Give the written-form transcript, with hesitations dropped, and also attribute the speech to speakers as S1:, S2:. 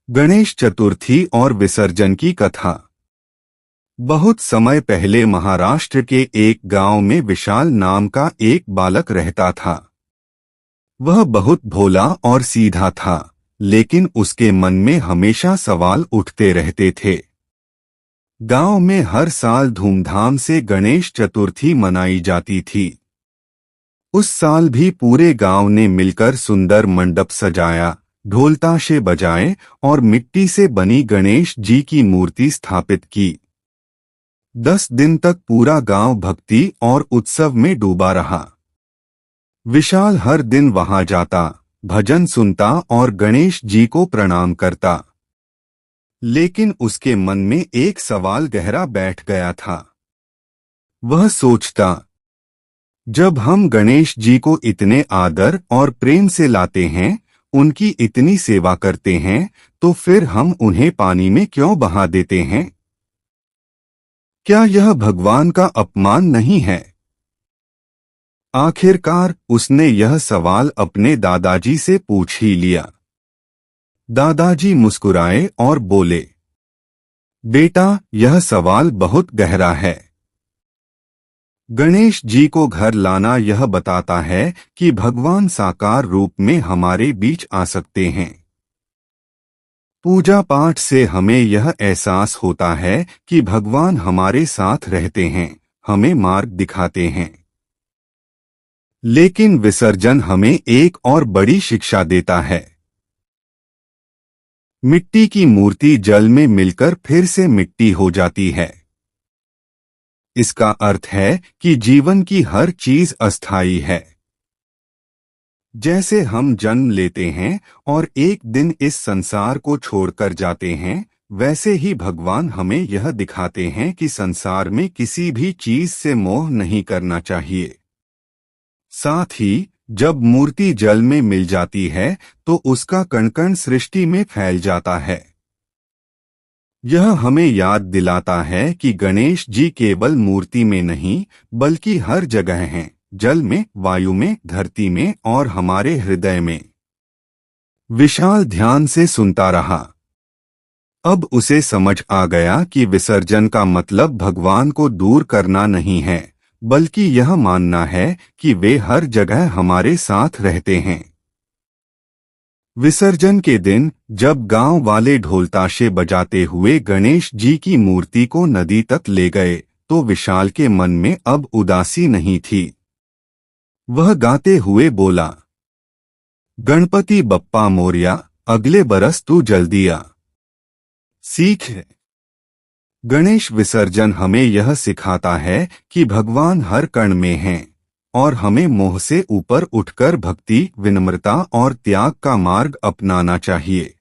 S1: गणेश चतुर्थी और विसर्जन की कथा। बहुत समय पहले महाराष्ट्र के एक गांव में विशाल नाम का एक बालक रहता था। वह बहुत भोला और सीधा था, लेकिन उसके मन में हमेशा सवाल उठते रहते थे। गांव में हर साल धूमधाम से गणेश चतुर्थी मनाई जाती थी। उस साल भी पूरे गांव ने मिलकर सुंदर मंडप सजाया, ढोल ताशे बजाए और मिट्टी से बनी गणेश जी की मूर्ति स्थापित की। 10 दिन तक पूरा गांव भक्ति और उत्सव में डूबा रहा। विशाल हर दिन वहां जाता, भजन सुनता और गणेश जी को प्रणाम करता। लेकिन उसके मन में एक सवाल गहरा बैठ गया था। वह सोचता, जब हम गणेश जी को इतने आदर और प्रेम से लाते हैं, उनकी इतनी सेवा करते हैं, तो फिर हम उन्हें पानी में क्यों बहा देते हैं? क्या यह भगवान का अपमान नहीं है? आखिरकार उसने यह सवाल अपने दादाजी से पूछ ही लिया। दादाजी मुस्कुराए और बोले, बेटा, यह सवाल बहुत गहरा है। गणेश जी को घर लाना यह बताता है कि भगवान साकार रूप में हमारे बीच आ सकते हैं। पूजा पाठ से हमें यह एहसास होता है कि भगवान हमारे साथ रहते हैं, हमें मार्ग दिखाते हैं। लेकिन विसर्जन हमें एक और बड़ी शिक्षा देता है। मिट्टी की मूर्ति जल में मिलकर फिर से मिट्टी हो जाती है। इसका अर्थ है कि जीवन की हर चीज अस्थायी है। जैसे हम जन्म लेते हैं और एक दिन इस संसार को छोड़कर जाते हैं, वैसे ही भगवान हमें यह दिखाते हैं कि संसार में किसी भी चीज से मोह नहीं करना चाहिए। साथ ही जब मूर्ति जल में मिल जाती है तो उसका कण-कण सृष्टि में फैल जाता है। यह हमें याद दिलाता है कि गणेश जी केवल मूर्ति में नहीं, बल्कि हर जगह हैं, जल में, वायु में, धरती में और हमारे हृदय में। विशाल ध्यान से सुनता रहा। अब उसे समझ आ गया कि विसर्जन का मतलब भगवान को दूर करना नहीं है, बल्कि यह मानना है कि वे हर जगह हमारे साथ रहते हैं। विसर्जन के दिन जब गांव वाले ढोल ताशे बजाते हुए गणेश जी की मूर्ति को नदी तक ले गए, तो विशाल के मन में अब उदासी नहीं थी। वह गाते हुए बोला, गणपति बप्पा मोरया, अगले बरस तू जल्दी आ। सीख है। गणेश विसर्जन हमें यह सिखाता है कि भगवान हर कण में हैं और हमें मोह से ऊपर उठकर भक्ति, विनम्रता और त्याग का मार्ग अपनाना चाहिए।